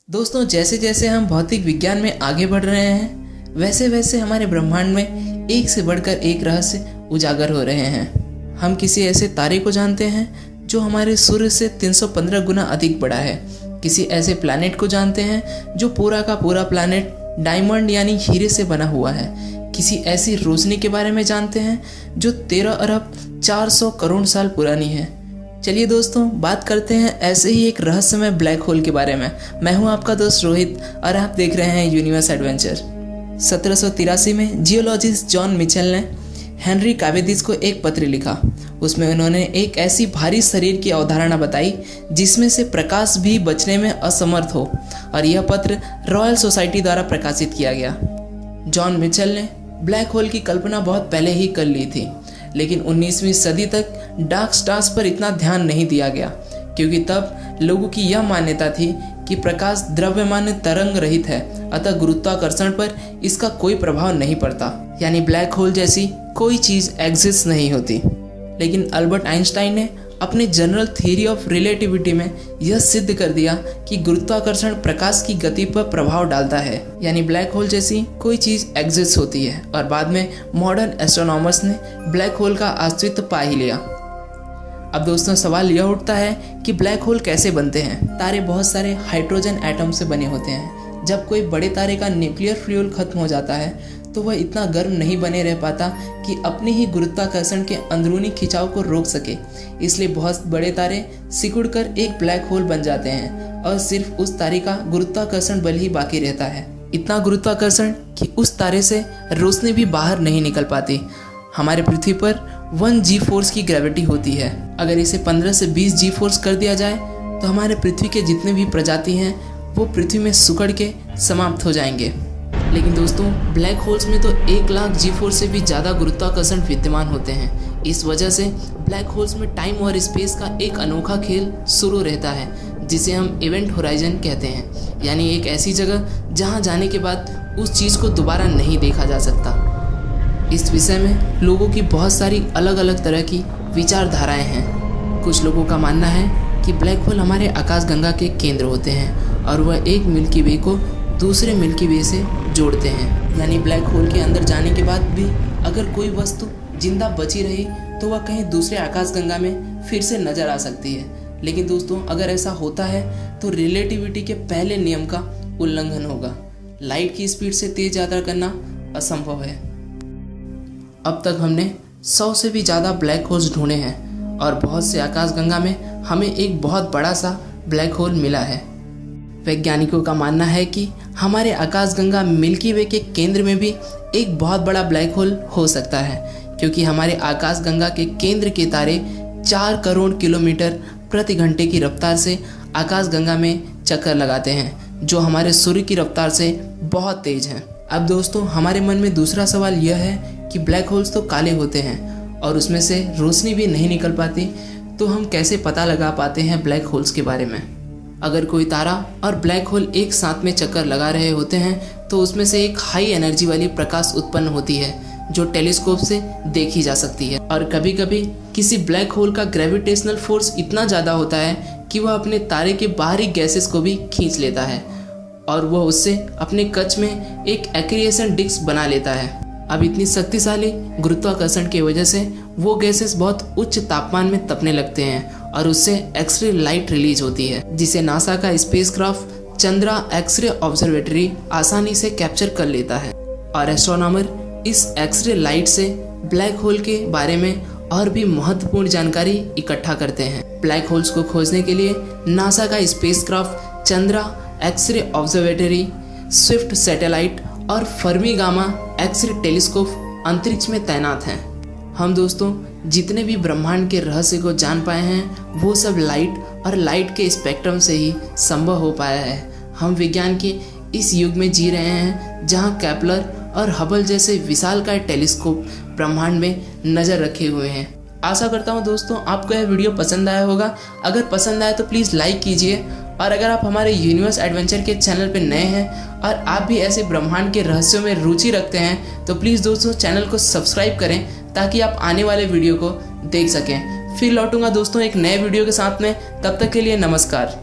दोस्तों, जैसे जैसे हम भौतिक विज्ञान में आगे बढ़ रहे हैं वैसे वैसे हमारे ब्रह्मांड में एक से बढ़कर एक रहस्य उजागर हो रहे हैं। हम किसी ऐसे तारे को जानते हैं जो हमारे सूर्य से 315 गुना अधिक बड़ा है। किसी ऐसे प्लैनेट को जानते हैं जो पूरा का पूरा प्लैनेट डायमंड यानी हीरे से बना हुआ है। किसी ऐसी रोशनी के बारे में जानते हैं जो 13 अरब 400 करोड़ साल पुरानी है। चलिए दोस्तों, बात करते हैं ऐसे ही एक रहस्यमय ब्लैक होल के बारे में। मैं हूं आपका दोस्त रोहित और आप देख रहे हैं यूनिवर्स एडवेंचर। 1783 में जियोलॉजिस्ट जॉन मिचेल ने हेनरी कैवेंडिश को एक पत्र लिखा। उसमें उन्होंने एक ऐसी भारी शरीर की अवधारणा बताई जिसमें से प्रकाश भी बचने में असमर्थ हो, और यह पत्र रॉयल सोसाइटी द्वारा प्रकाशित किया गया। जॉन मिचेल ने ब्लैक होल की कल्पना बहुत पहले ही कर ली थी, लेकिन 19वीं सदी तक डार्क स्टार्स पर इतना ध्यान नहीं दिया गया, क्योंकि तब लोगों की यह मान्यता थी कि प्रकाश द्रव्यमान तरंग रहित है, अतः गुरुत्वाकर्षण पर इसका कोई प्रभाव नहीं पड़ता, यानी ब्लैक होल जैसी कोई चीज़ एग्जिस्ट नहीं होती। लेकिन अल्बर्ट आइंस्टाइन ने अपने जनरल थ्योरी ऑफ रिलेटिविटी में यह सिद्ध कर दिया कि गुरुत्वाकर्षण प्रकाश की गति पर प्रभाव डालता है, यानी ब्लैक होल जैसी कोई चीज़ एग्जिस्ट होती है। और बाद में मॉडर्न एस्ट्रोनॉमर्स ने ब्लैक होल का अस्तित्व पा ही लिया। अब दोस्तों, सवाल यह उठता है कि ब्लैक होल कैसे बनते हैं। तारे बहुत सारे हाइड्रोजन एटम से बने होते हैं। जब कोई बड़े तारे का न्यूक्लियर फ्यूल खत्म हो जाता है तो वह इतना गर्म नहीं बने रह पाता कि अपने ही गुरुत्वाकर्षण के अंदरूनी खिंचाव को रोक सके। इसलिए बहुत बड़े तारे सिकुड़कर एक ब्लैक होल बन जाते हैं और सिर्फ उस तारे का गुरुत्वाकर्षण बल ही बाकी रहता है। इतना गुरुत्वाकर्षण कि उस तारे से रोशनी भी बाहर नहीं निकल पाती। हमारे पृथ्वी पर 1 जी फोर्स की ग्रेविटी होती है। अगर इसे 15 से 20 जी फोर्स कर दिया जाए तो हमारे पृथ्वी के जितने भी प्रजाति हैं वो पृथ्वी में सिकुड़ के समाप्त हो जाएंगे। लेकिन दोस्तों, ब्लैक होल्स में तो 1 लाख जी फोर्स से भी ज़्यादा गुरुत्वाकर्षण विद्यमान होते हैं। इस वजह से ब्लैक होल्स में टाइम और स्पेस का एक अनोखा खेल शुरू रहता है, जिसे हम इवेंट होराइजन कहते हैं, यानी एक ऐसी जगह जहां जाने के बाद उस चीज़ को दोबारा नहीं देखा जा सकता। इस विषय में लोगों की बहुत सारी अलग अलग तरह की विचारधाराएं हैं। कुछ लोगों का मानना है कि ब्लैक होल हमारे आकाशगंगा के केंद्र होते हैं और वह एक मिल्की वे को दूसरे मिल्की वे से जोड़ते हैं, यानी ब्लैक होल के अंदर जाने के बाद भी अगर कोई वस्तु जिंदा बची रही तो वह कहीं दूसरे आकाशगंगा में फिर से नजर आ सकती है। लेकिन दोस्तों, अगर ऐसा होता है तो रिलेटिविटी के पहले नियम का उल्लंघन होगा। लाइट की स्पीड से तेज यात्रा करना असंभव है। अब तक हमने 100 से भी ज़्यादा ब्लैक होल्स ढूंढे हैं और बहुत से आकाशगंगा में हमें एक बहुत बड़ा सा ब्लैक होल मिला है। वैज्ञानिकों का मानना है कि हमारे आकाशगंगा मिल्की वे के केंद्र में भी एक बहुत बड़ा ब्लैक होल हो सकता है, क्योंकि हमारे आकाशगंगा के केंद्र के तारे 4 करोड़ किलोमीटर प्रति घंटे की रफ्तार से आकाशगंगा में चक्कर लगाते हैं, जो हमारे सूर्य की रफ्तार से बहुत तेज हैं। अब दोस्तों, हमारे मन में दूसरा सवाल यह है कि ब्लैक होल्स तो काले होते हैं और उसमें से रोशनी भी नहीं निकल पाती, तो हम कैसे पता लगा पाते हैं ब्लैक होल्स के बारे में। अगर कोई तारा और ब्लैक होल एक साथ में चक्कर लगा रहे होते हैं तो उसमें से एक हाई एनर्जी वाली प्रकाश उत्पन्न होती है जो टेलीस्कोप से देखी जा सकती है। और कभी कभी किसी ब्लैक होल का ग्रेविटेशनल फोर्स इतना ज़्यादा होता है कि वह अपने तारे के बाहरी गैसेस को भी खींच लेता है और वह उससे अपने कक्ष में एक एक्रिएशन डिस्क बना लेता है। अब इतनी शक्तिशाली गुरुत्वाकर्षण की वजह से वो गैसेस बहुत उच्च तापमान में तपने लगते हैं और उससे एक्सरे लाइट रिलीज होती है, जिसे नासा का स्पेसक्राफ्ट चंद्रा एक्सरे ऑब्जर्वेटरी आसानी से कैप्चर कर लेता है। और एस्ट्रोनॉमर इस एक्सरे लाइट से ब्लैक होल के बारे में और भी महत्वपूर्ण जानकारी इकट्ठा करते हैं। ब्लैक होल्स को खोजने के लिए नासा का spacecraft Chandra X-ray observatory, swift satellite और फर्मी गामा एक्सरे टेलीस्कोप अंतरिक्ष में तैनात हैं। हम दोस्तों जितने भी ब्रह्मांड के रहस्य को जान पाए हैं वो सब लाइट और लाइट के स्पेक्ट्रम से ही संभव हो पाया है। हम विज्ञान के इस युग में जी रहे हैं जहां केपलर और हबल जैसे विशालकाय टेलीस्कोप ब्रह्मांड में नज़र रखे हुए हैं। आशा करता हूं दोस्तों आपको यह वीडियो पसंद आया होगा। अगर पसंद आया तो प्लीज़ लाइक कीजिए, और अगर आप हमारे यूनिवर्स एडवेंचर के चैनल पर नए हैं और आप भी ऐसे ब्रह्मांड के रहस्यों में रुचि रखते हैं तो प्लीज़ दोस्तों चैनल को सब्सक्राइब करें ताकि आप आने वाले वीडियो को देख सकें। फिर लौटूंगा दोस्तों एक नए वीडियो के साथ में, तब तक के लिए नमस्कार।